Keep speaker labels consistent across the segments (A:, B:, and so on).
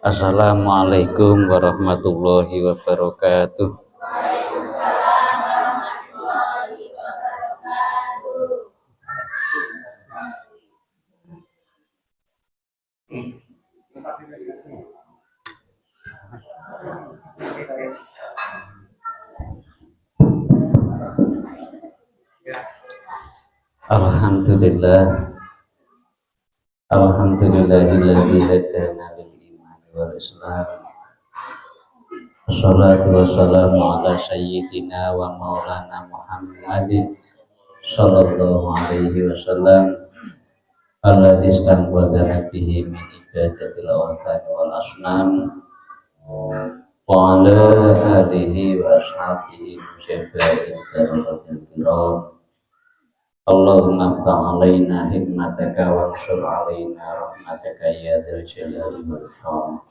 A: Assalamualaikum warahmatullahi wabarakatuh. Alhamdulillah. Alhamdulillahilladzi hadana lil imani wal islam. Wassalatu wassalamu ala sayyidina wa maulana Muhammadin sallallahu alaihi wasallam alladzi istanqadana bihi min ibadatil awthan wal asnam wa ala alihi wa ashabihi musyabbahin darajatil kiram. Allahumma ftah alaina hikmataka wa anshur alaina rahmataka ya dzal jalali wal ikram.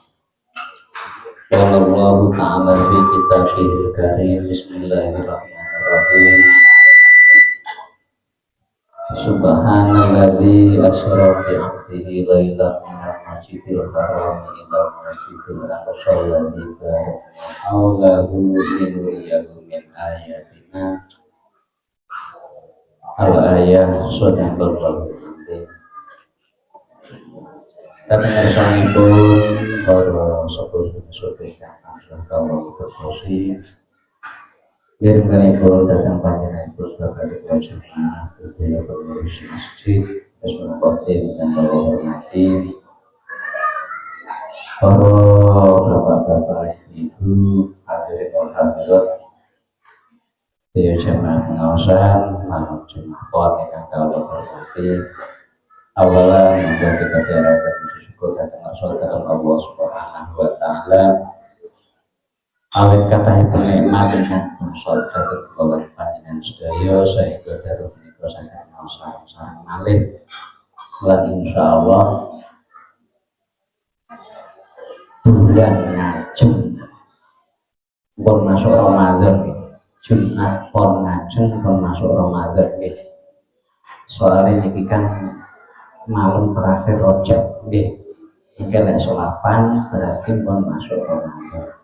A: Qala Allah ta'ala fi kitabihil karim. Bismillahirrahmanirrahim. Subhanalladzi asra bi 'abdihi lailan minal masjidil haram ila masjidil aqsa alladzi barakna hawlahu linuriyahu min ayatina. Al-ayah sadaqallahu azim. Katanya sanipun para sahabat-sahabat kang kawula berdosi ngiring-ngiringipun datang panjenenganipun bapak jemaah budaya pengurus masjid Husnul Khotim dan kula hormati para bapak-bapak ibu hadirin wal hadirat budaya jemaah pengawasan lan jemaah pon ingkang kula hormati. Awalan monggo kita diharapkan bersyukur datang saudara Allah Subhanahu wa taala. Awit kathahipun nikmat ingkang sampun kula panjenengan sedaya sehingga dalu menika saged sareng-sareng malih lan insyaallah bulan ngajeng pun masuk Ramadan Jumat pon ngajeng pun masuk Ramadan nggih. Soalnya niki kan malam terakhir Rajab nggih. Iki lek solapan berarti pun masuk Ramadan.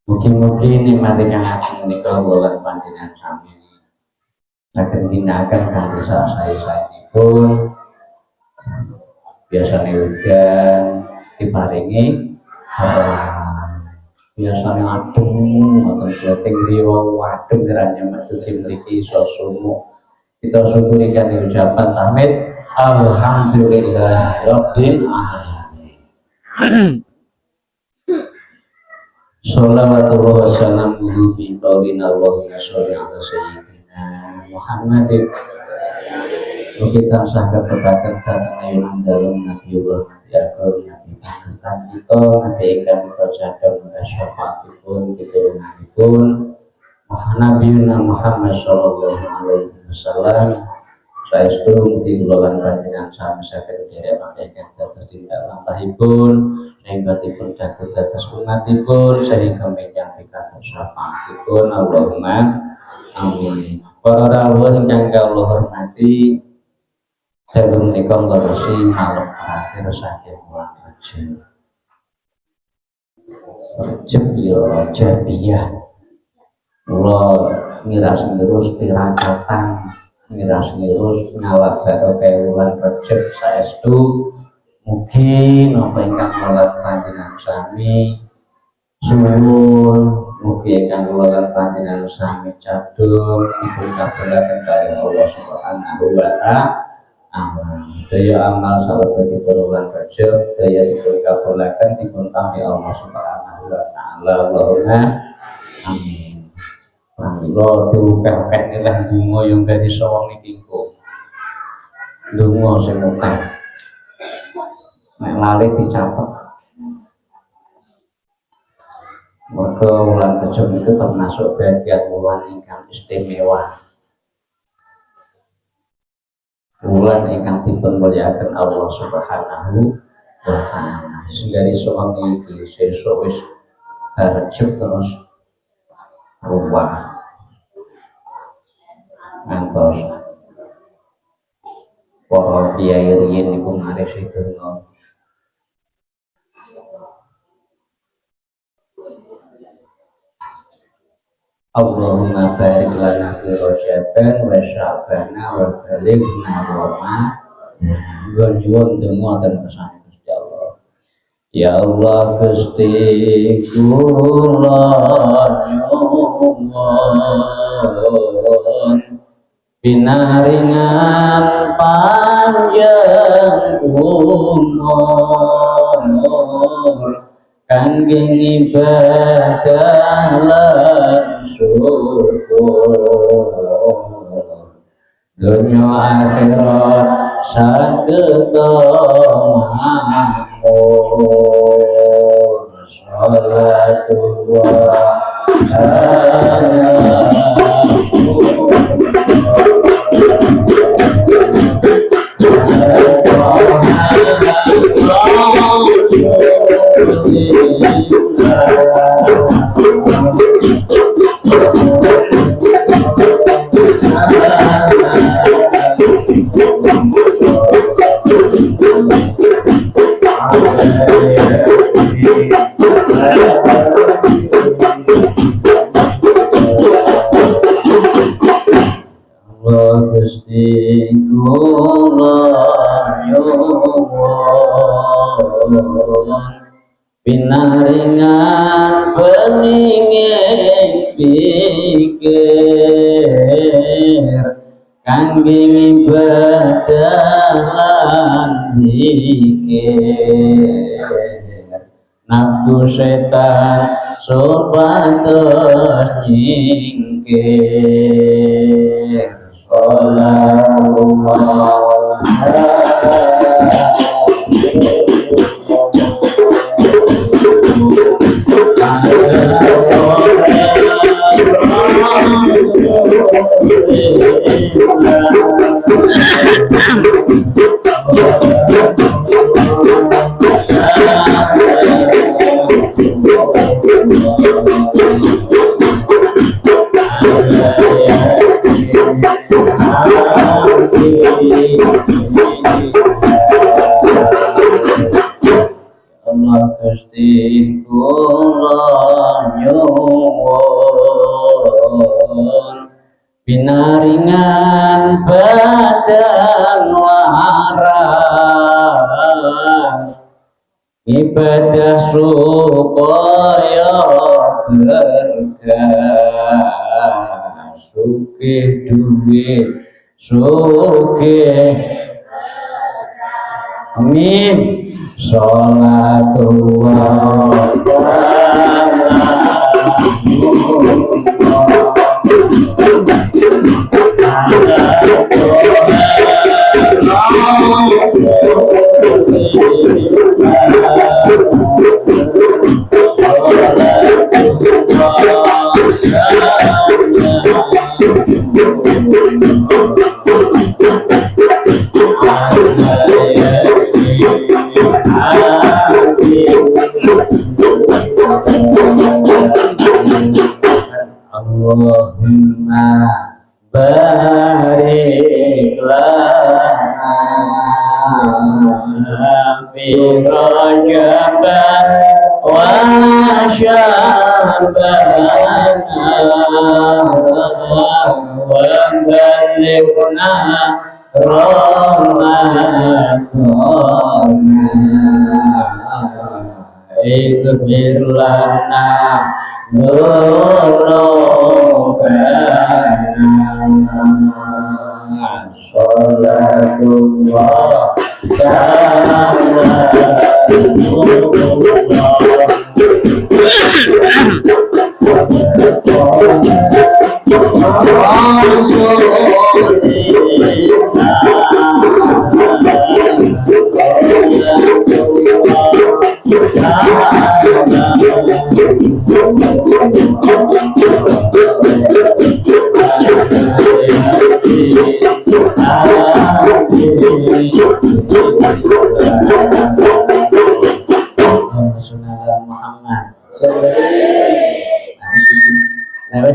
A: Mugi-mugi nikmat ingkang ageng menika kula panjenengan sami saged ginakaken kanthi sae-saenipun. Biasane udan diparingi biasane adem wonten kloting riwa adem kiranya maksud mriki iso sumuk. Kita syukuri kanthi ucapan tahmid alhamdulillahirabbil alamin. Sholawatullah wassalamuhu bi qaulina Allahumma sholli ala sayyidina Muhammadin. Kita sangat berbakat datang ayun dalam Nabiullah Nabi Agung Nabi Panutan kita Nabi ikan kita jaga mudah syafaatipun pitulunganipun Nabiuna Muhammad sallallahu alaihi wasallam. Saestu mugi kula lan panjenengan sami saged derek panggihan dados tindak lampahipun sehingga dipun jago dados umatipun sehingga menyang pikantuk syafaatipun Allahumma amin. Para rawuh ingkang kula hormati, dalu menika ngleresi malam terakhir saking bulan Rajab. Rajab ya Rajabiyah. Kula miras terus tirakatan miras terus ngalap barokah wulan Rajab saestu mugi napa ingkang kula panjenengan sami suwun mugi ingkang kula panjenengan sami cadung dipun kabulaken kali Allah Subhanahu wa taala. Daya amal salebetipun wulan Rajab daya dipun kabulaken dipun tampi Allah Subhanahu wa taala. Allahumma amin. Lo diukeh-ukeh nilai dungo yang dari sawang niki kok dungo sing ukeh nek lali dicatet. Mergo wulan Rajab itu termasuk bagian wulan ingkang istimewa, wulan ingkang dipun mulyakaken Allah Subhanahu wa taala. Dari sawang niki sesuk wis Rajab terus ruwah ngantos para kiai riyin niku maris sedaya Allahumma barik lana fi Rajaban wa Sya'bana wa balighna Roma. Nyuwun donga ten kersane Gusti Allah. Ya Allah Gusti kula nyuwun pinaringan panjang umur kangge ibadah lan syukur dunya akhirat sageta makmur salatullah Gusti kula nyuwun pinaringan beninging pikir kangge ibadah lan zikir nafsu setan supados nyingkir Gusti kula nyuwun pinaringan badan waras ibadah supaya berkah sugih duit sugih amin sholatullah Allahumma barik lana fi Rajaban wa Sya'ban wa balighna Ramadan ighfir lana dhunubana sholatullah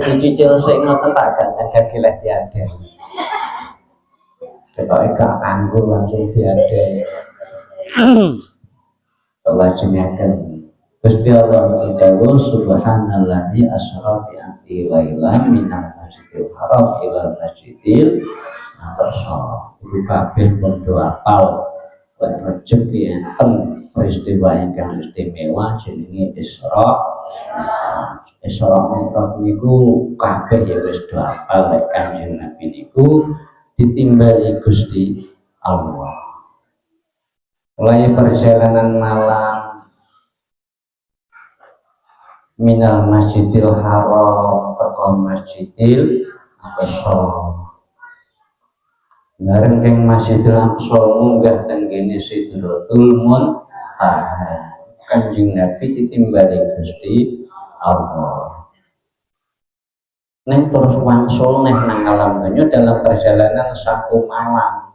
A: dicicil sing ngoten tak gak gileh diade. Ketoke gak kanggo langsung diade. Lajengaken Gusti Allah dawuh subhanallazi asra bi abdihi lailan minal masjidil haram ila masjidil aqsa. Kudu kabeh padha apal lek rezeki enten peristiwa ingkang istimewa jenenge Isra. Isra Mi'raj niku kabeh ya wis do apal lek Kanjeng Nabi niku ditimbali Gusti Allah. Mulai perjalanan malam minal masjidil haram teko masjidil aqsa. Bareng keng masjidil aqsa munggah teng kene Sidratul Muntaha. Kanjeng Nabi ditimbali Gusti Allah. Neng terus wangsul neng nang alam dunya dalam perjalanan satu malam.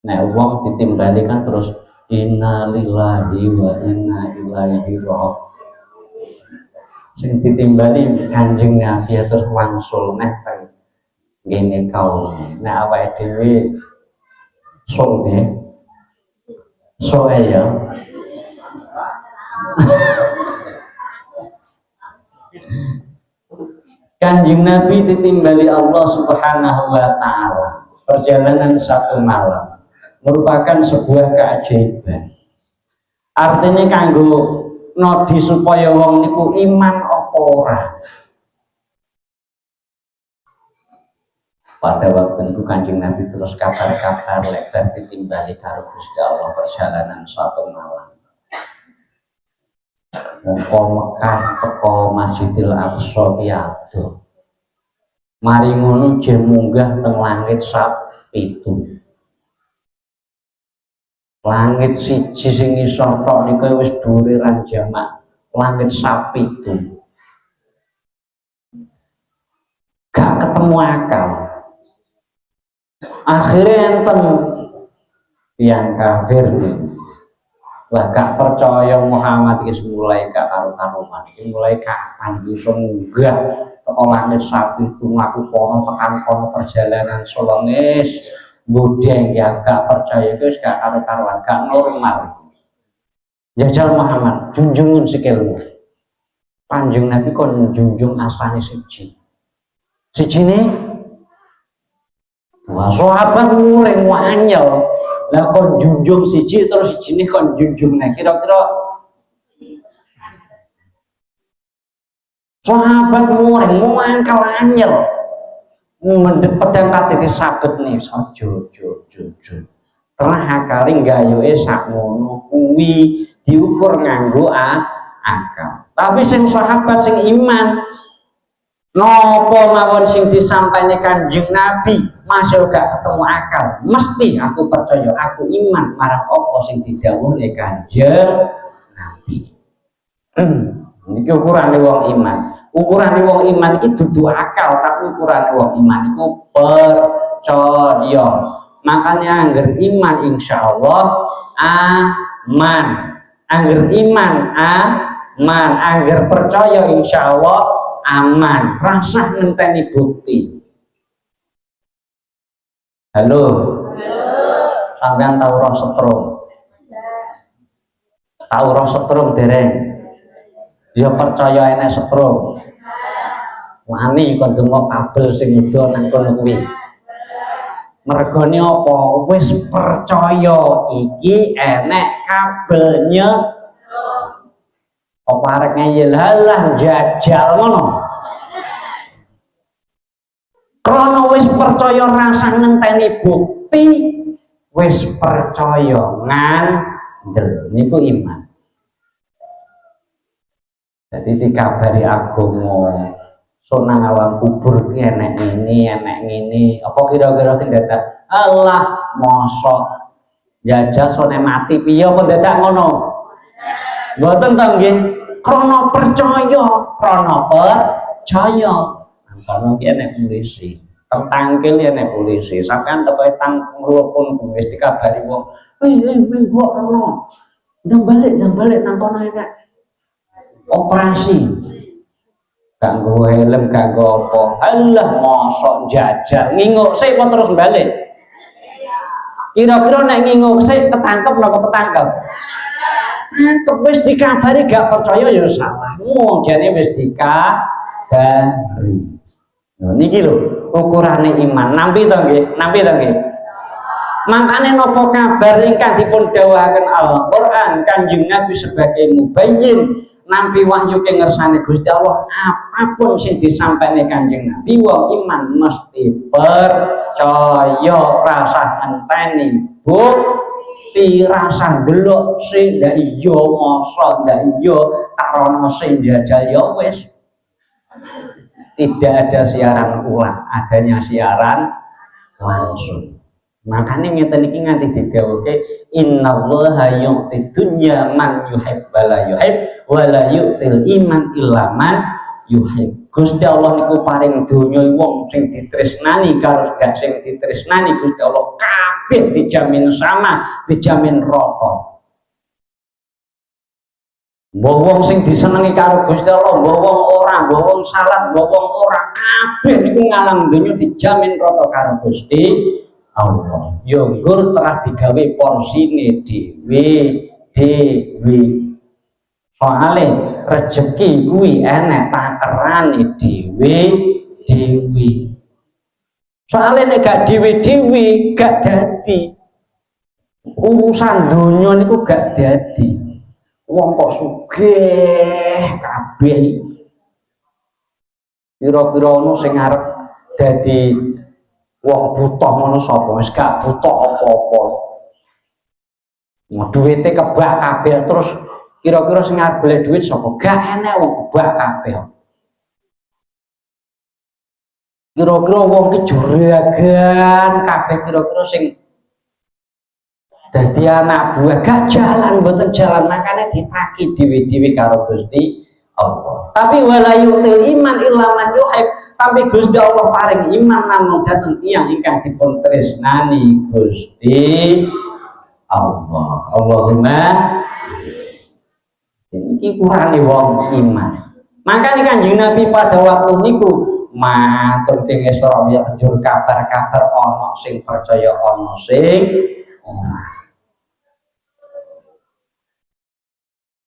A: Nek wong ditimbali kan terus innalillahi wa inna ilaihi raji'un. Sing ditimbali Kanjeng Nabi terus wangsul nek ngene kaum. Nek awake dhewe soe ya. Kanjeng Nabi ditimbali Allah Subhanahu wa taala. Perjalanan satu malam merupakan sebuah keajaiban. Artinya kanggo nodi supaya wong niku iman apa ora. Pada waktu itu Kanjeng Nabi terus kabar-kabar lebar ditimbali karo Gusti Allah perjalanan satu malam. Mongko Mekah teko Masjidil Aqsa ki adoh. Mari ngono je munggah teng langit sapitu. Langit siji sing isor tok niku wis dhuwure ran jamak langit sapitu. Gak ketemu akal. Akhirnya enten yang kafir lah gak percaya Muhammad iki mulai gak karo-karuan. Iki mulai kapan iso munggah teko langit sapitu mlaku kono tekan kono perjalanan solongis. Budeng ya gak percaya itu gak karu-karuan, gak normal. Jajal Muhammad, junjungun sikilmu. Panjung Nabi kon junjung asane siji. Sijine wah sahabat mulai wanyel. Lah kon junjung siji terus sijine kon junjung nek kira-kira sahabat mulai wanyel anyel. Mendep pedang kate disabet nih sojo tengah kali gayuke sakmono kuwi diukur nganggo akal. Tapi sing sahabat sing iman nopo mawon sing disampaine Kanjeng Nabi masih gak ketemu akal, mesti aku percaya aku iman marang apa sing didhawuhne Kanjeng Nabi. Niki ukurane wong iman. Ukurane wong iman iki dudu akal, tapi ukurane wong iman iku percaya. Makanya angger iman insyaallah aman. Angger iman aman, angger percaya insyaallah aman. Rasah ngenteni bukti. Halo. Sampeyan tau roh setrum? Tau roh setrum dereng? Ya percaya enek setrum. Wani kok ndonga kabel sing udo nang kono kuwi. Mergane apa? Wis percaya iki enek kabelnya. Apa arek ngeyel halah jajal ngono. Krana wis percaya rasa ngenteni bukti, wis percaya ngandel niku iman. Jadi dikabari agama sonang alam kubur ki enek ini apa kira-kira ki dadak Allah mosok jajal sone mati piye apa dadak ngono mboten to nggih krana percaya kono ki enek polisi tangkil enek polisi sampean teko tang ngrupun wis dikabari wong kok rono ndang balik nang kono enek operasi kanggo helm kanggo apa alah mosok jajal nginguk sik apa terus balik kira-kira nek nginguk sik ketangkep napa ketangkep Wis dikabari gak percaya ya salahmu, jane wis dikabari. Niki lho ukurane iman. Nampi to nggih? Nampi to nggih? Makane napa kabar ingkang dipun dawuhaken Al-Qur'an Kanjeng Nabi sebagai mubayyin nampi wahyu ke ngersane Gusti Allah, apapun sing disampaikan Kanjeng Nabi wong iman mesti percaya, rasa enteni bukti, rasa delok sing ndak iya masa ndak iya karono sing jajal ya wis. Tidak ada siaran ulang, adanya siaran langsung. Makanya ngeten iki nganti didhawuhke innallaha yu'ti dunya man yuhib wala yuhib wala yu'til iman illa man yuhib. Gusti Allah niku paring donya wong sing ditresnani karo gak sing ditresnani Gusti Allah kabeh dijamin sama, dijamin rata. Mbah wong sing disenengi karo Gusti Allah, mbah wong ora, mbah wong salat, mbah wong ora, kabeh niku ngalam donya dijamin rata karo Gusti Allah. Yo nggur telah digawe porsine dhewe. Soale rezeki kuwi enek takerane dhewe. Soale nek gak dhewe gak dadi. Urusan donya niku gak dadi. Wong kok sugih kabeh. Pira-pira ono sing arep dadi wong butuh ngono sapa? Wis gak butuh apa-apa. Duwite kebak kabeh terus kira-kira sing arep golek duit sapa? Gak enek wong kebak kabeh. Kira-kira wong ki juragan kabeh kira-kira sing dadi anak buah gak jalan, mboten jalan, makanya ditaki dhewe-dhewe karo Gusti Allah. Tapi wala yu'til iman illa man yuhib, tapi Gusti Allah paring iman namung dhateng tiyang ingkang dipun tresnani Gusti Allah. Allahumma iki kurane wong iman. Makanya Kanjeng Nabi pada waktu niku matur teng Isra Mi'raj kabar-kabar ana sing percaya ana sing ora.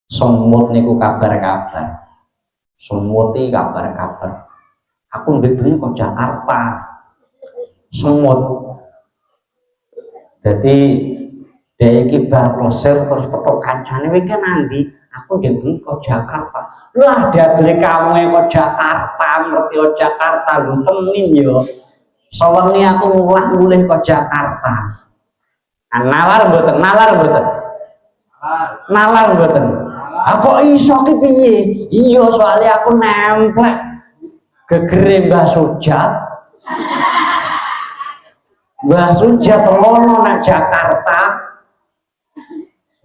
A: Semut niku kabar-kabar. Semut iki kabar-kabar. Aku ndek bengi kok Jakarta. Semut. Jadi dhek iki bar plesir terus petok kancane iki nandi. Aku ndek bengi kok Jakarta. Lah dadle kamu kok Jakarta, ngerti kok Jakarta lho temen yo. Sawengi aku mulih kok Jakarta. Nalar mboten, nalar mboten. Nalar mboten. Aku iso ki piye? Iya soalnya aku nemplek gegere Mbah Sujat. Mbah Sujat lono nang Jakarta.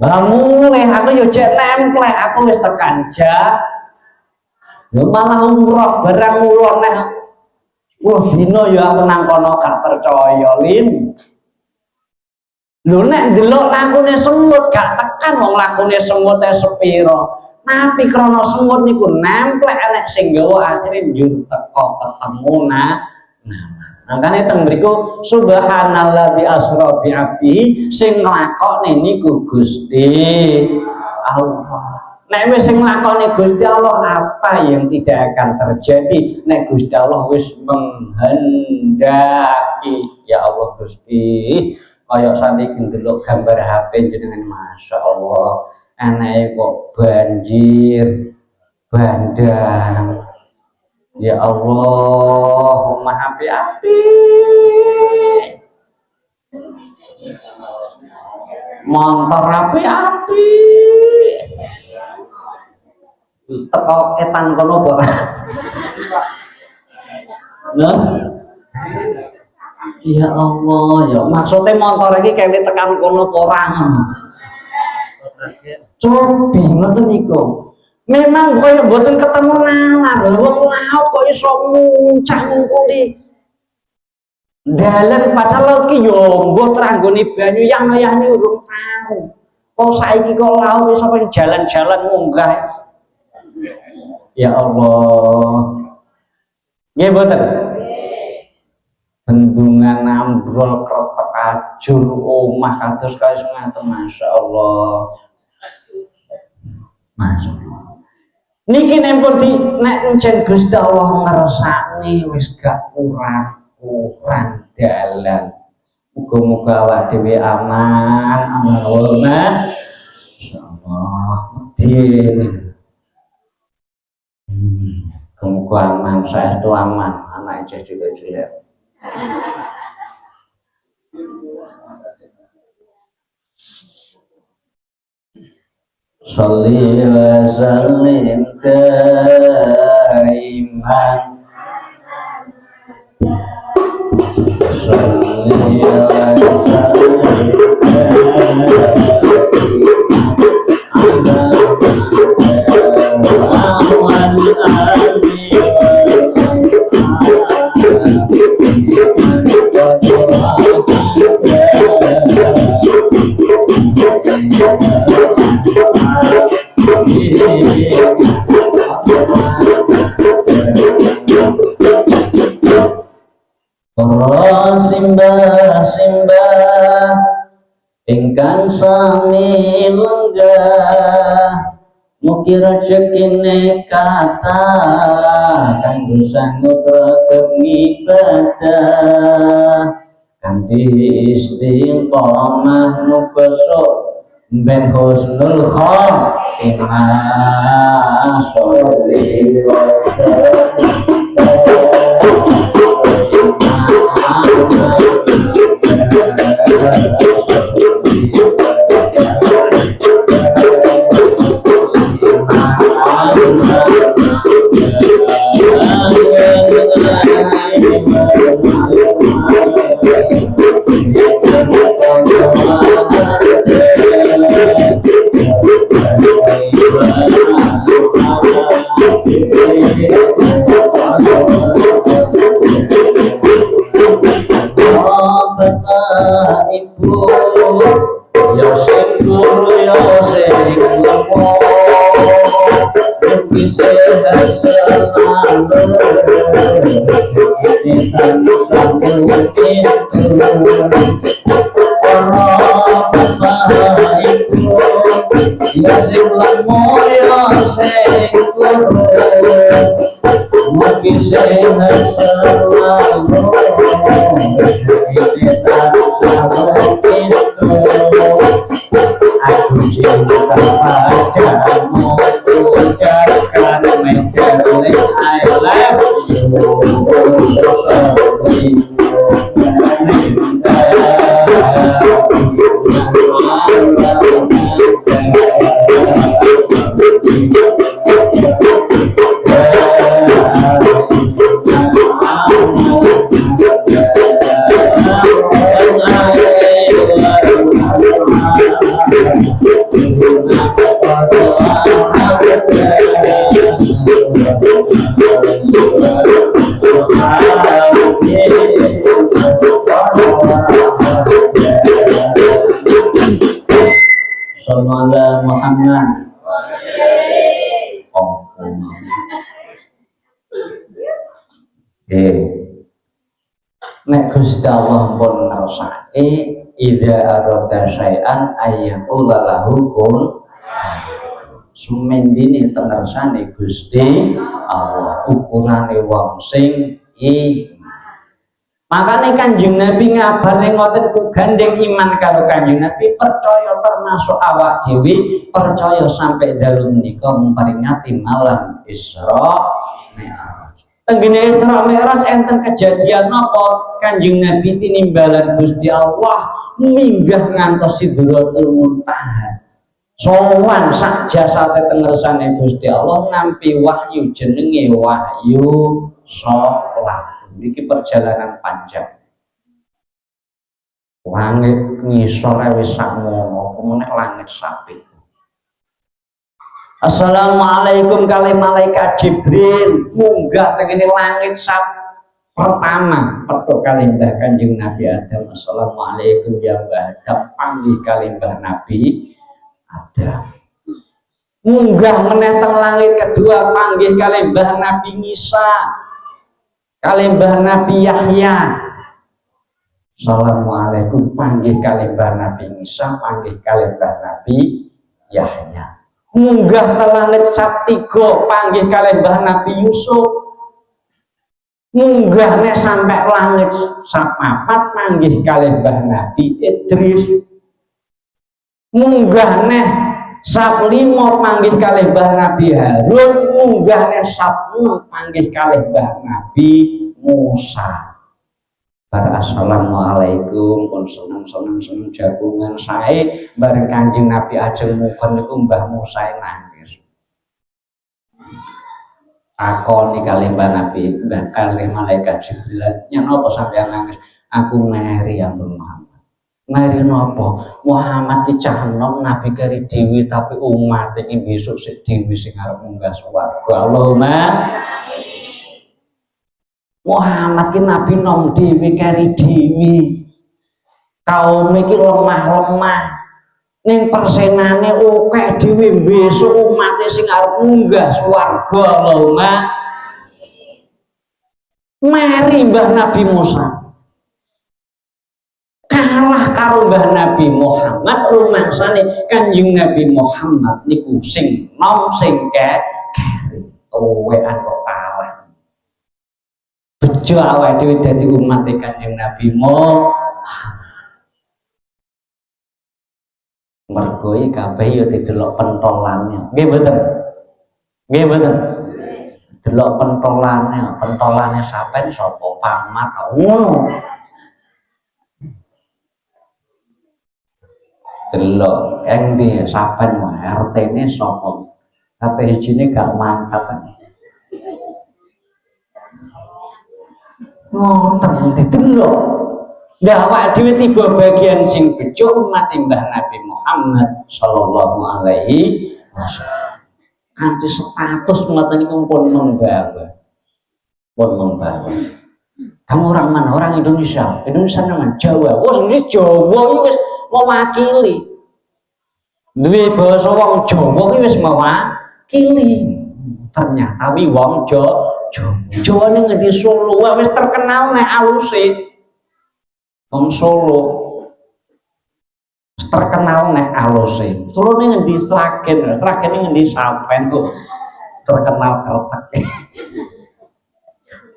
A: Lah mulih aku yo jek nemplek, aku wis tekan Jak. Yo malah umroh barang ulon nek 10 dina yo aku nang kono gak percaya, Lin. Lho nek ndelok lakune semut gak tekan wong lakune semut sepiro. Tapi krana semut niku nemplek enek sing nggawa akhire njur teko ketemu makane teng mriku subhanalladzi asra bi 'abdihi sing nglakone niku Gusti Allah. Nek wis sing nglakone Gusti Allah apa yang tidak akan terjadi nek Gusti Allah wis menghendaki. Ya Allah Gusti kaya sampe ndelok gambar HP jenengan Masya Allah enake kok banjir bandang. Ya Allahumma api motor api teko etan kono apa nah ya Allah ya maksudnya motor iki kayak tekan kono orang cobi ngoten niku memang kaya mboten ketemu nalar wong laut kok iso muncak ngungkuli dalan padahal laut ki yo mbok tranggone banyu yang urung tau kok saiki kok laut iso jalan-jalan munggah. Ya Allah nggih mboten bendungan ambrol kretek ajur omah kados kaya ngaten Masya Allah Masyaallah. Niki nempel di nek encen Gusti Allah ngersakne wis gak kurang dalan. Muga-muga awak dhewe aman, Allahumma insyaallah. Din. Muga aman, saestu aman, anak cilik-cilik. Sholli wa sallim daiman Sholli wa sallim simbah ingkang sami lenggah mugi rezekine kathah kanggo sanutra ibadah kanthi istiqomah muga sok ben husnul khotimah sholli wa Muhammad. Nek Gusti Allah pun ngersake idza arada syai'an ayyaqula lahu kun sumendine tengersane Gusti Allah ukurane wong sing makanya Kanjeng Nabi ngabarne ngoten ku gandeng iman karo Kanjeng Nabi percaya termasuk awak dhewe percaya sampai dalu menika memperingati malam Isra Mi'raj. Tenggene Isra Mi'raj enten kejadian napa Kanjeng Nabi tinimbalan Gusti Allah minggah ngantos Sidratul Muntaha. Sowan sak jasate tengersane Gusti Allah nampi wahyu jenenge wahyu sholat. Iki perjalanan panjang. Langit ngisore wis sakmono, kemudian langit sapi. Assalamualaikum kali malaikat Jibril munggah tengene langit sap pertama petuk kali Mbah Kanjeng Nabi Adam. Assalamualaikum ya Mbah Adam, panggih kali Mbah Nabi Adam. Munggah meneh teng langit kedua panggih kali Mbah Nabi Isa. Kali Mbah Nabi Yahya. Assalamualaikum panggih kali Mbah Nabi Isa, panggih kali Mbah Nabi Yahya. munggah ke langit sab 3 panggih kalih Mbah Nabi Yusuf, munggahnya sampai langit sab 4 panggih kalih Mbah Nabi Idris, munggahnya sab 5 panggih kalih Mbah Nabi Harun, munggahnya sab 6 panggih kalih Mbah Nabi Musa. Para assalamualaikum, pun seneng jagungan sae bareng Kanjeng Nabi ajeng mukon niku Mbah Musa nangis. Takoni kalih Mbah Nabi, Mbah kalih malaikat Jibril, "Yen apa sampeyan nangis?" "Aku meri ya Muhammad." "Meri napa?" "Muhammad ki cah enom nabi kari dewi tapi umat iki besok sik dewi sing arep munggah swarga." Allahumma Muhammad ki nabi nom dewi kari dewi, kaum iki lemah-lemah ning persenane akeh dewi besok umat sing arep munggah swarga. Allahumma mari Mbah Nabi Musa kalah karo Mbah Nabi Muhammad, rumangsane Kanjeng Nabi Muhammad niku sing nom sing keri wean kok kalah. Bejo awake dhewe dadi umat Kanjeng Nabi Muhammad. Mergo iki kabeh ya didelok pentolannya. Nggih mboten? Nggih mboten? Delok pentolane sampean sapa pamat ngono. Delok endi sampean wae RT-ne sapa? RT ijine gak mantap. Ngoten didelok. Lah awak dhewe tiba bagian sing bejo umat Mbah Nabi Muhammad sallallahu alaihi wasallam. Kanthi status ngoten niku pun membawa. Kamu orang mana? Orang Indonesia. Indonesia nama Jawa. Wes iki Jawa iki wis mewakili. Duwe basa wong Jawa iki wis mewakili. Ternyata wi wong Jawa ning ngendi Solo wis terkenal nek aluse. Wong Solo terkenal nek aluse. Solo ning ngendi Sragen ning ngendi Sapen kok terkenal kertek.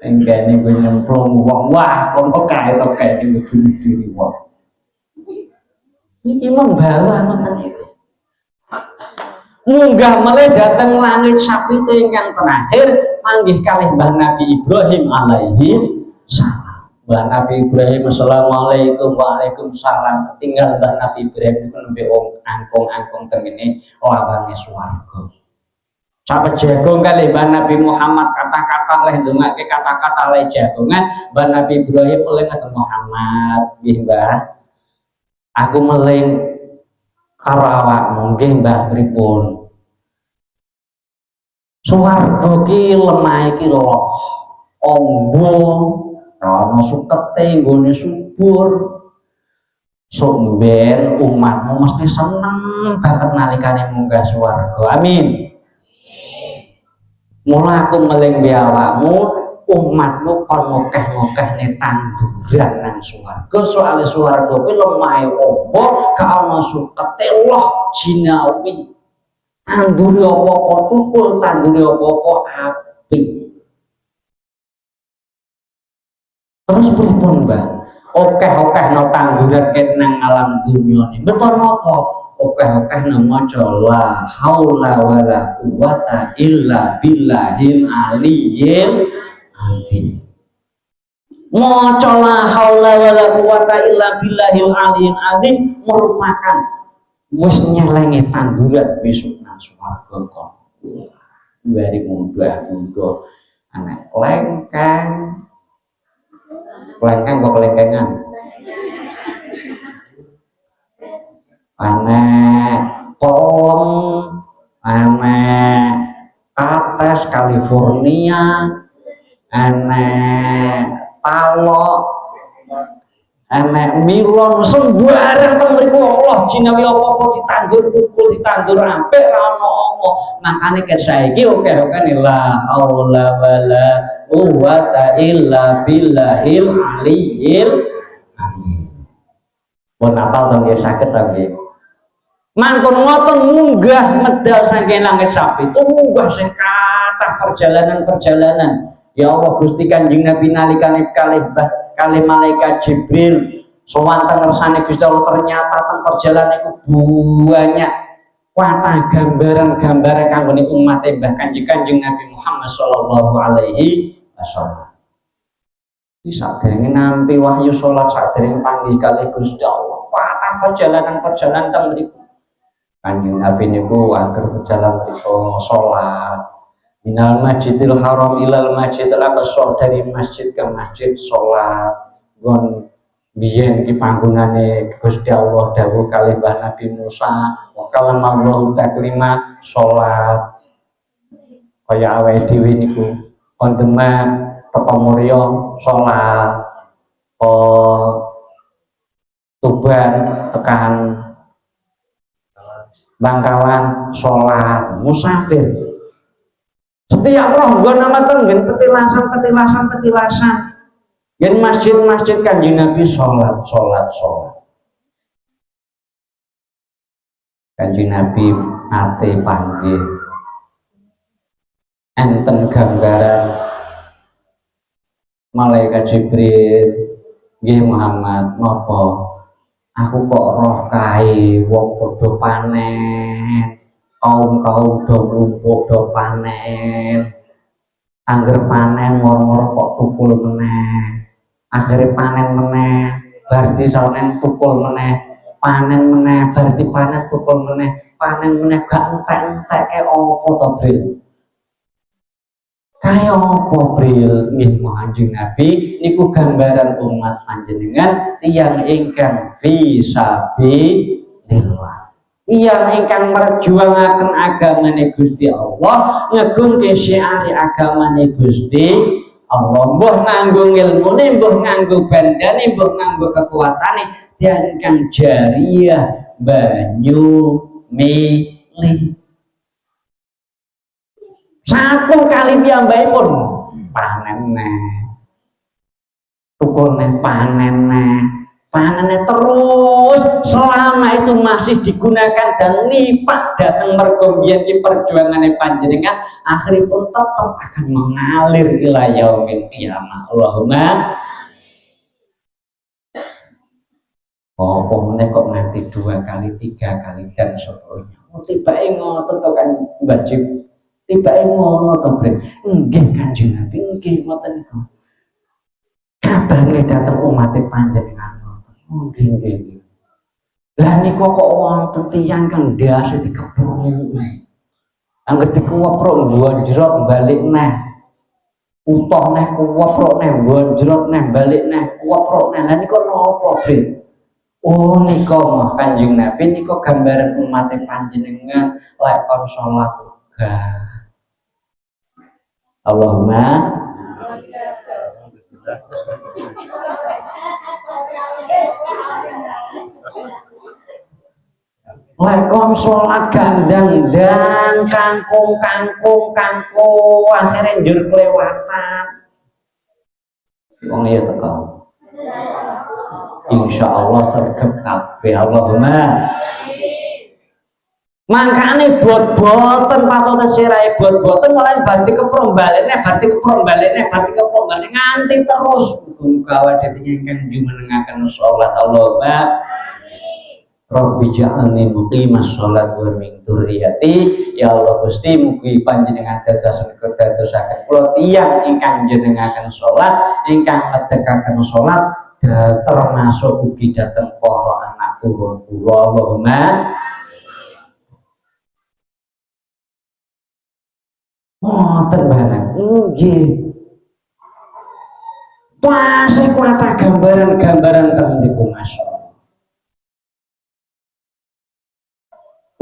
A: Enggane gue nyemplung wong wah kono kae to kae ning diri wong. Iki membawa ngoten iki. Munggah meleh dateng langit sapite ingkang terakhir panggih kalih Mbah Nabi Ibrahim alaihi salam. Mbah Nabi Ibrahim assalamualaikum waalaikumsalam. Ketinggal Mbah Nabi Ibrahim niku nembe wong angkung-angkung tengene lawange swarga. Sahabat jagung kali Mbah Nabi Muhammad kata-kata leh ndongake kata-kata leh jagongan Mbah Nabi Ibrahim oleh kata Muhammad nggih Mbah aku meling karo awakmu nggih Mbah pripun swarga ki lemah iki loh ombo ana sukete nggone subur sok ben umatmu mesti seneng banget nalikane munggah swarga amin. Mula aku meling biawamu umatmu kon ngokeh-ngokeh nih tanduran nang swarga soalnya swarga kuwi lemahe ombo gak ana sukete loh jinawi tanduri apa-apa tukul tanduri apa-apa api. Terus pripun Mbah? Okeh-okeh no tanduran ket nang alam dunya ini betul napa? Okeh-okeh maca la haula wala quwata illa billahil aliyyil azim. Maca la haula wala quwata illa billahil aliyyil azim merupakan wis nyelengi tanduran besok nang swarga kok. Dari muda anak lengkeng kok kelengkengan anak palem anak atas California anak talok anak milon sembarang mriku Allah jinawi apa-apa ditandur pukul ditandur ampek ra ono apa makane ket saiki oke-oke la haula wala quwata illa billahil aliyyil amin. Pun apal to nggih saged to nggih.
B: Mantun ngoten munggah medal saking langit sapi itu munggah sing kathah perjalanan-perjalanan. Ya Allah Gusti Kanjeng Nabi nalikane kalih malaikat Jibril sowan teng ngersane Gusti Allah ternyata teng perjalanan iku banyak kathah gambaran-gambaran kanggone umat Mbah Kanjeng Nabi Muhammad sallallahu alaihi wasallam. Iki sadèrènge nampi wahyu salat sadèrènge panggih kalih Gusti Allah. Kathah perjalanan-perjalanan teng mriku. Kanjeng Nabi niku angger berjalan mriku salat minal masjidil haram ilal masjidil aqsa, dari masjid ke masjid sholat. Gon biyen iki panggonane Gusti Allah dawuh kalih Mbah Nabi Musa wa kalamallahu taklima sholat. Kaya awake dhewe niku wonten teko mulya sholat, Tuban tekan Bangkalan sholat, musafir. Setiap roh nama tenggen petilasan. Yen masjid Kanjeng Nabi sholat. Kanjeng Nabi ate panggih. Enten gambaran malaikat Jibril, nggih Muhammad, napa aku kok roh kae wong padha panen. Kaum do nglumpuk do panen, angger panen moro-moro kok tukul meneh, akhirnya panen meneh, berarti sanen tukul meneh, panen meneh, berarti panen tukul meneh, panen meneh gak entek-entek apa to Bril? Kaya apa Bril? Nggih Kanjeng Nabi niku gambaran umat panjenengan tiyang ingkang fisabilillah. Tiyang ingkang merjuangaken agamane Gusti Allah, ngegungke syiar agamane Gusti Allah, mbuh nganggo ilmune, mbuh nganggo bandane, mbuh nganggo kekuatane, tiyang ingkang jariyah banyu milih. Satu kali piyambakipun panen neh, tukul neh, panen neh, panennya terus selama itu masih digunakan dan lipat datang mergombian di perjuangannya panjenengan, akhirnya pun tetap akan mengalir ila yaumil qiyamah. Allahumma meneh kok nanti 2 kali 3 kali dan seterusnya. Tibake ngoten to kan wajib, tibake ngono to Bre. Nggih Kanjeng Nabi nggih ngoten niku. Kabare dateng umat panjenengan. Nggih. Lah niku kok wonten tiyang kang ndase dikeprung. Angger dikuwepruk bonjrot balik neh. Utuh neh kuwepruk neh bonjrot neh balik neh kuwepruk neh. Lah niku napa, Bre? Oh niku mah Kanjeng Nabi niku gambaran umat panjenengan lek kon salat uga. Allahumma lekon sholat gandang dan kangkung akhirnya njur kelewatan. Wong iya teko. Insya Allah sergap kabeh. Allahumma. Mangkane bot-boten patote sirahe bot-boten mulai berarti keprom balikne nganti terus muga awake dhewe ingkang jumenengaken salat. Allahumma Rabbi ja'alni muqimas sholat wa min dzurriyyati. Ya Allah Gusti mugi panjenengan dadosaken kula tiyang ingkang njenengaken salat, ingkang ngedekaken salat, termasuk ugi dhateng para anak turun kula. Allahumma terbanyak nggih. Pasih kuatah gambaran-gambaran teng niku masyaallah.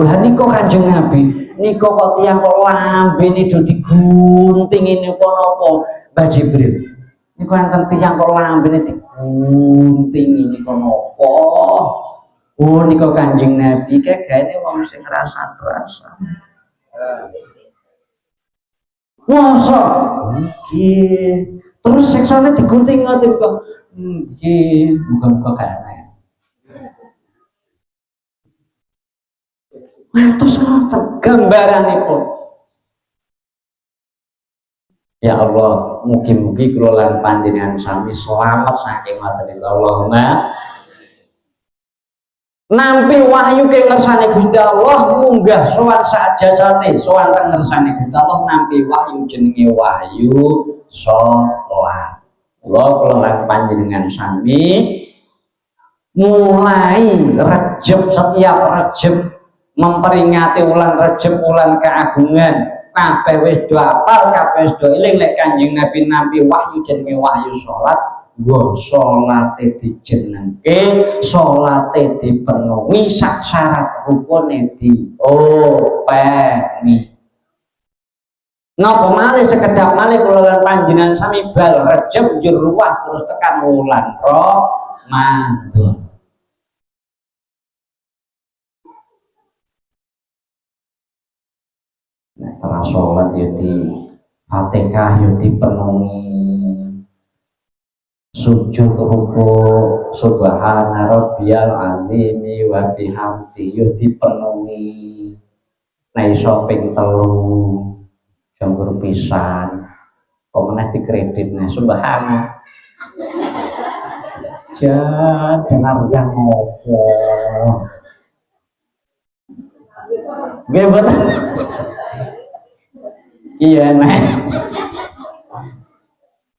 B: Lah niku Kanjeng Nabi, niku kok tiyang kok lambene do digunting niku napa Mbah Jibril. Niku enten tiyang kok lambene digunting niku napa? Oh niku Kanjeng Nabi kegane wong sing ngrasa-rasa. Masa nggih. Terus seksane digunting ngoten kok. Nggih, muga-muga gak ana. Ngantos ngoten gambaranipun. Ya Allah, mugi-mugi kula lan panjenengan sami selamat saking ngoten. Allahumma nampi wahyu ke ngersane Gusti Allah munggah sowan sak jasate sowan teng ngersane Gusti Allah nampi wahyu jenenge wahyu salat. Kula lan panjenengan sami mulai Rejeb, setiap Rejeb memperingati wulan Rejeb, wulan keagungan, kabeh wis do apal, kabeh wis do eling lek Kanjeng Nabi nampi wahyu jenenge wahyu salat. Nggo salate dijenengke, salate dipenuhi, sak syarat rukune diopeni. Napa malih sekedap malih kula lan panjenengan sami bal Rejeb njur ruwah terus tekan wulan Ramadan. Nek terus salat yo di Fatihah yo dipenuhi, sujud ruku subhana rabbiyal azimi wa bihamdi yo dipenuhi. Nek iso ping 3 jambur pisan kok meneh dikredit nek subhana jan dengar yang ngopo nggih boten iya nek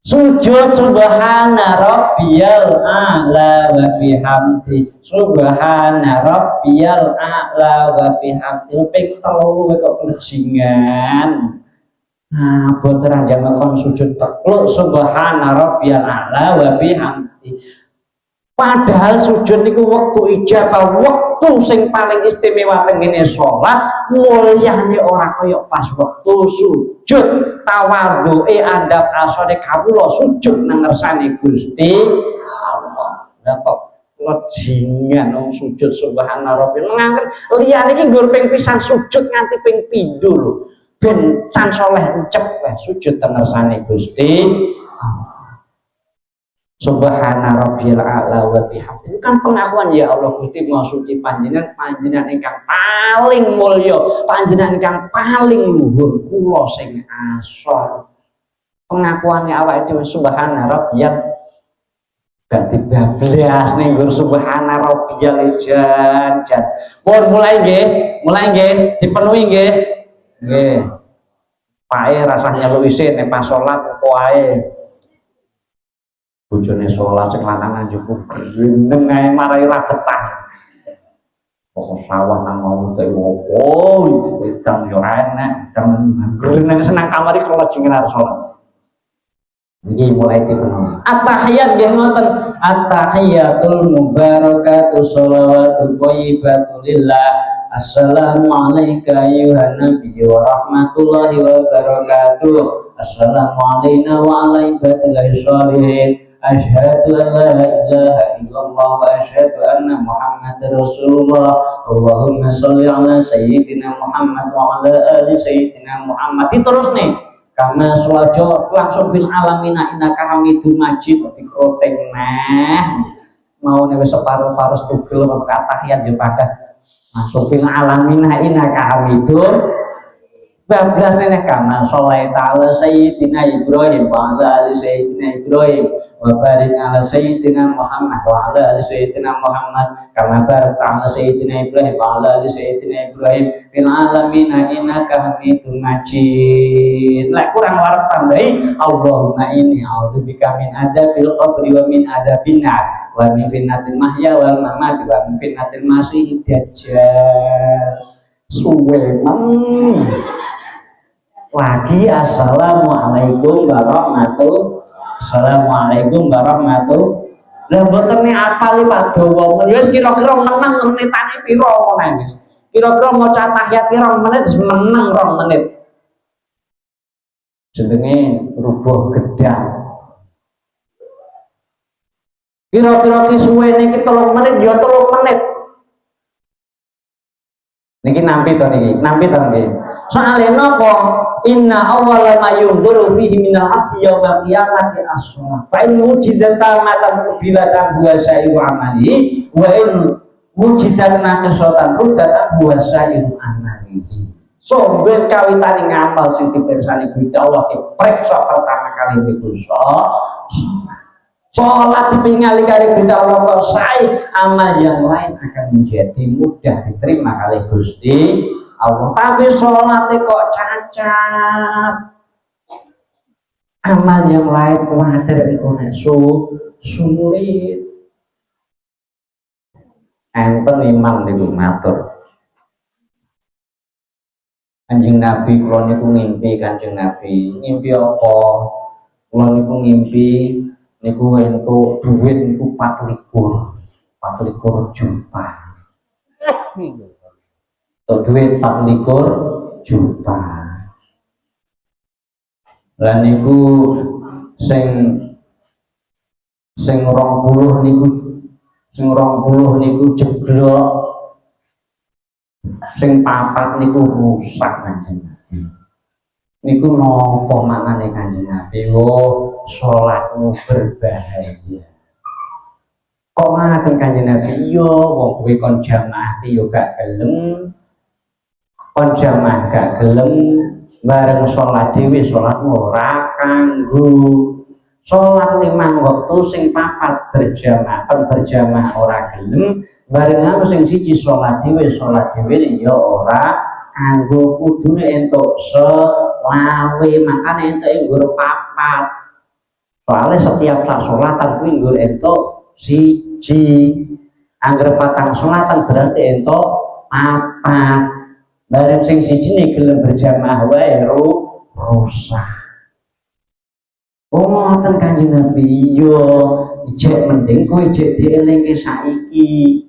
B: sujud subhana rabbiyal a'la wa bihamdi, subhana rabbiyal a'la wa bihamdi ping 3 kok klesingan. Nah, boten jangan sujud tekluk subhana rabbiyal a'la wa bihamdi. Padahal sujud niku wektu ijabah, wektu sing paling istimewa tengene salat, mulyane ora kaya pas wektu sujud. Tawadhuke adab asore kawula sujud nang ngersane Gusti Allah. Lah kok lejingan wong sujud subhana rabbil nganten liyane iki nggur ping pisan sujud nganti ping 7 lho. Ben can saleh encep sujud nang ngersane Gusti Allah. Subhana rabbil a'la wa bihamdi. Kan pengakuan ya Allah Gusti Maha Suci panjenengan ingkang paling mulya, panjenengan ingkang paling luhur, kula sing asor. Pengakuane awake dhewe subhana rabbiyal dadi bablas ning nggur subhana rabbiyal jan. Pun mulai nggih, dipenuhi nggih. Nggih. Pae rasanya lu isin nek pas salat kok ae. Bojone salat sing lanang njupuk greneng ae marai ra betah. Kok sawah nang ngono kaya opo wedang yo enak, greneng senang kamar iki kula jenengan salat. Niki mulai dipenuhi. At-tahiyat nggih ngoten. At-tahiyatul mubarakatuh shalawatu thayyibatu lillah. Assalamualaikum ya Nabi wa rahmatullahi wa barakatuh. Assalamualaikum wa ala ibadillahi sholihin. Asyhadu an la ilaha illallah wa asyhadu anna Muhammadar Rasulullah. Allahumma sholli ala sayyidina Muhammad wa ala ali sayyidina Muhammad. Terus nih, kama sulajo langsung fil alamina innaka hamidum majid dikroteng nah. Mau nek separuh farus tugel kok tahiyat yo pada masuk fil alamina innaka hamidum bablas nenek kama sholai ta'ala sayyidina Ibrahim wa ala ali sayyidina Ibrahim wa barik ala sayyidina Muhammad wa ala ali sayyidina Muhammad kama barik ala sayyidina Ibrahim wa ala ali sayyidina Ibrahim fil alamina innaka hamidum majid. Lek kurang warep tambahi Allahumma inni a'udzubika min adzabil qabri wa min adzabin nar wa min fitnatil mahya wal mamat wa min fitnatil masiihid dajjal. Suwe lagi assalamualaikum warahmatullahi assalamualaikum warahmatullahi. Lah mboten nek apal Pak Dawa wis kira-kira meneng menitane pira ngono. Kira-kira maca tahiyat pira menit meneng 2 menit. Jenenge rubuh gedang. Kira-kira ki suwene ki 3 menit ya 3 menit. Niki nampi to nggih. Soale napa? Inna awwala ma yunzuru fihi minal abdi yawmal qiyamati as-shalah. Fa in wujidat tamatan bilatan huwa sa'iru amali wa in wujidan naqisotan rudatan huwa sayyidu amalihi. Sombel kawitane ngamal sing dipirsani Gusti Allah dipriksa pertama kali niku sholat ditingali kali Gusti Allah kok sae, amal yang lain akan menjadi mudah diterima kali Gusti Allah. Tapi sholat kok cacat, amal yang lain kuwatir engko nek sulit. Enten imam niku matur, Kanjeng Nabi kula niku ngimpi Kanjeng Nabi. Ngimpi apa? Kula niku ngimpi niku entuk duit niku 24 juta. Entuk duit 24 juta. Lah niku sing 20 niku jeblok, sing 4 niku rusak Kanjeng Nabi. Niku napa maknane Kanjeng Nabi? Oh, salatmu berbahaya. Kok ngaten Kanjeng Nabi? Yo wong kowe kon jamaah yo gak gelem. Kon jamaah gak gelem bareng salat dhewe salatmu ora kanggo. Sholat 5 waktu sing 4 berjamaah, berjamaah ora gelem, bareng sing siji sholat dhewe ya ora kanggo kudune entuk selawe, makane entuk nggur 4. Soalnya setiap sholatan kuwi nggur entuk siji. Angger 4 sholatan berarti entuk 4. Bareng sing siji nih gelem berjamaah wae rusak. Oh ngoten Kanjeng Nabi. Iya, ijek mending kowe ijek dielingke saiki.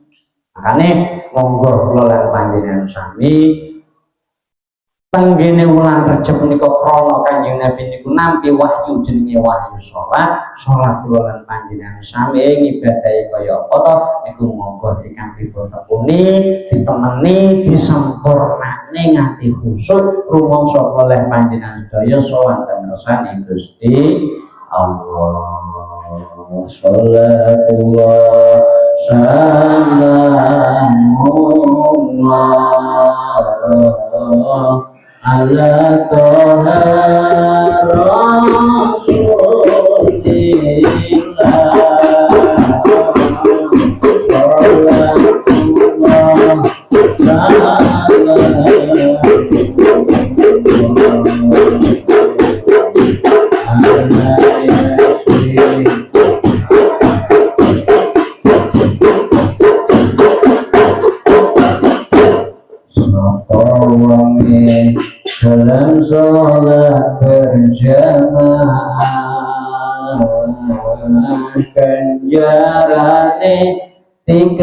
B: Makane monggo kula lan panjenengan sami tenggene wulan Rejab menika krana Kanjeng Nabi niku nampi wahyu jenenge wahyu salat kula lan panjenengan sami ngibadahi kaya apa to niku monggo ingkang dipuntekuni ditemeni disempurnakne nganti khusyuk rumangsa oleh panjenengan sedaya sawanten ngersani Gusti Allah. Shollatullah salamullah ala toha dalam sholat berjamaah ganjarane 3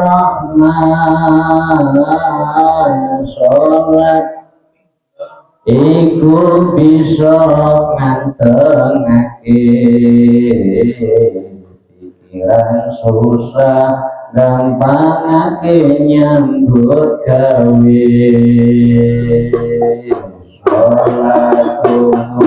B: rahman sholat iku bisa ngantengake pikiran susah gampangake nyambut gawe sholatullah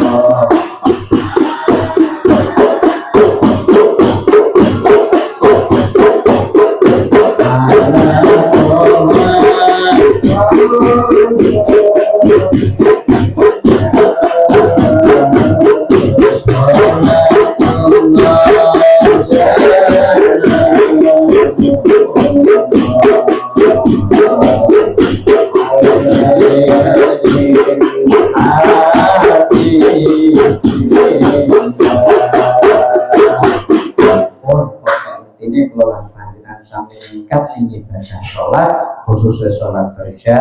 B: ibadah sholat khususnya sholat kerja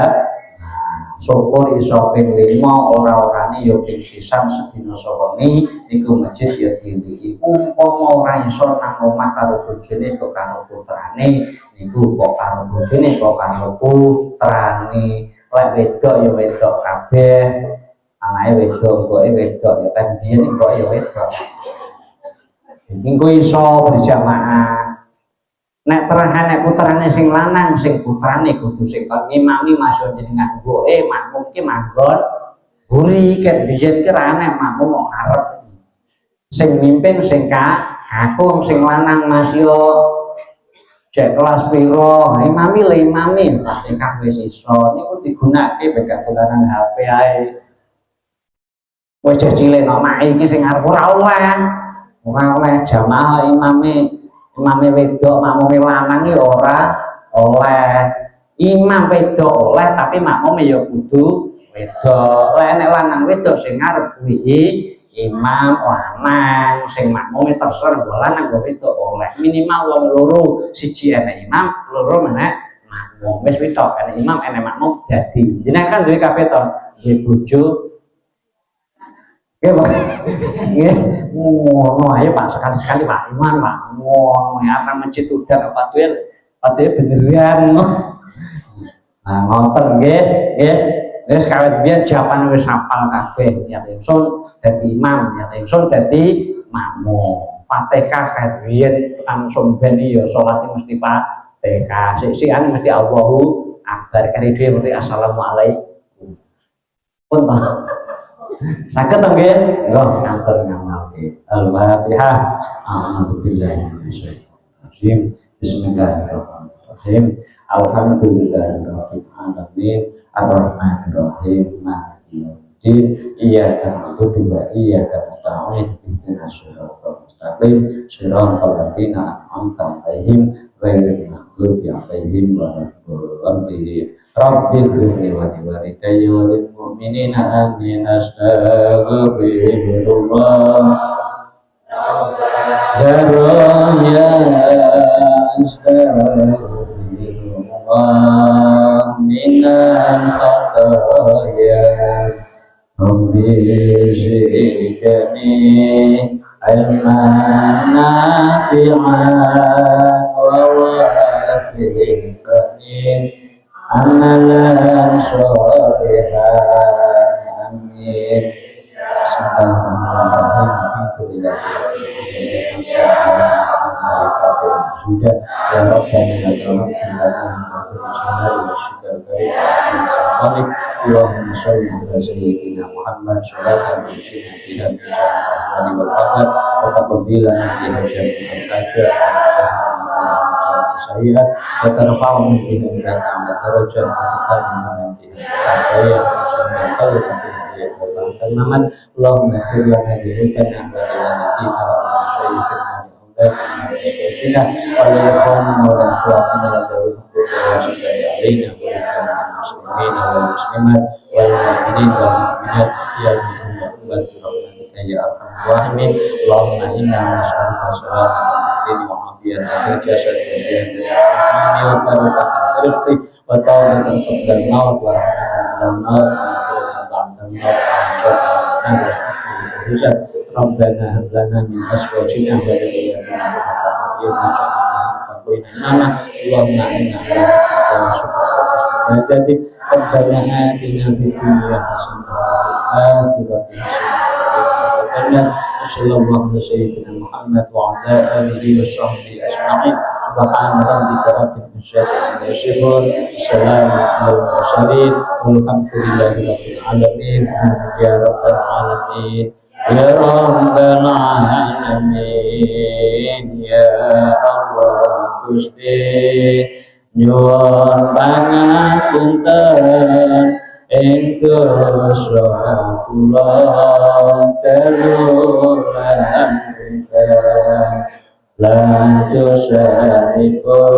B: syukur iso ping 5 ora-orane yo ping pisan sedina sawani niku masjid ya diliki umpama ora iso nang omah karo bojone kok karo putrane niku kok karo bojone kok karo putrane lek wedok ya wedok kabeh anake wedok kowe wedok ya kan biyen kok ya wedok niku iso berjamaah. Nek terahan nek putrane sing lanang sing putrane kudu sing kon ngimami masuk jenengan mboke makmum ki manggon buri ket biyen ki rane makmum mok arep sing mimpin sing kakung sing lanang Mas yo cek kelas piro imami le imami Fatihah wis iso niku digunakake bega dolanan HP ae wis cilik nomah iki sing arep ora oleh jamaah imame wedok makmume lanang ya ora oleh imam wedok oleh tapi makmume ya kudu wedok lek nek lanang wedok sing arep kuwi imam lanang sing makmume terserah nggo lanang nggo wedok oleh minimal wong loro siji enek imam loro menek makmum wis wedok enek imam enek makmum dadi jenengan kan duwe kabeh to nggih bojo nggih Pak nggih ngono ayo Pak sekali-sekali Pak iman Pak ngono ya arep masjid udan patuhe beneran nah ngoten nggih wis kawit biyen jaman wis hafal kabeh ya ingsun dadi imam ya ingsun dadi makmum Fatihah kadhiyen langsung ben ya salat mesti Fatihah sik-sikan mesti Allahu akbar kali dhewe mesti assalamualaikum pun to saged to nggih yo ngatur nggih Al-Fatihah a'udzubillahi minasyaitonir rajim bismillahirrahmanirrahim alhamdulillahirabbil alamin ar-rahmanir-rahim maliki yaumiddin iyyaka na'budu wa iyyaka nasta'in ihdinas siratal mustaqim siratal ladzina an'amta 'alaihim ghairil maghdubi 'alaihim waladdallin rabbil ighfirli wa liwalidayya wa lil mu'minina amin astaghfirullah ya astaghfirullah minal khataya rabbi zidni ilman nafi'an wa wafiqni amalan sholihan amin bismillahirrahmanirrahim alhamdulillah sudah ya Rabbana lakal hamd Allahumma sholli ala sayyidina Muhammad sholatan tushina biha min syarri wal afat wa taqabbilana fiha jami'al hajat sayyi'at wa tarfa'u min biha indaka darajat wa tuqaddimu biha al-khayr Allahumma ighfir lana dhunubana wa liwalidayna wa masyayikhina وإخواننا وأخواتنا ذوي الحقوق والواجبات علينا ولجميع المسلمين والمسلمات والمؤمنين والمؤمنات أحياء منهم وأموات برحمتك يا أرحم الراحمين اللهم إنا نسألك سلامة الدين وعافية في الجسد والجسد والإيمان وبركة في الرزق وتوبة قبل الموت ورحمة من الموت ومغفرة بعد الموت ربنا هب لنا من ازواجنا وذرياتنا قرة اللهم انا على ذلك ربنا آتنا في الدنيا حسنة وفي الآخرة حسنة وصلى الله على سيدنا محمد وعلى آله وصحبه أجمعين سبحان ربك رب العزة عما يصفون السلام على المرسلين والحمد لله رب العالمين يا رب العالمين ya Rabbal Alamin ya Allah Gusti nyuwun pangapunten ing dosa kula teluran lan dosanipun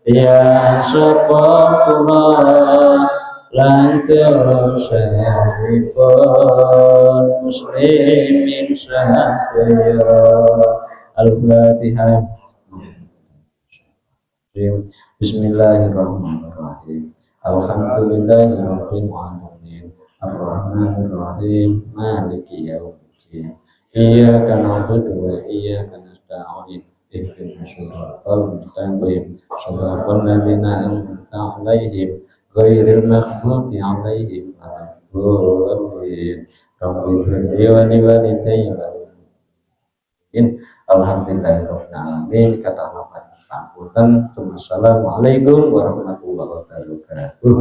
B: yang sapa kula lan dosanipun muslimin sadaya al-fatihah bismillahirrahmanirrahim alhamdulillahirabbil alamin arrahmanirrahim maliki yaumiddin iyyaka na'budu wa iyyaka nasta'in ihdinas siratal mustaqim shiratal ladzina an'amta 'alaihim ghairil maghdubi 'alaihim waladdallin rabbil ighfirli wa liwalidayya alhamdulillahirabbil alamin kata Allah. Assalamualaikum warahmatullahi wabarakatuh.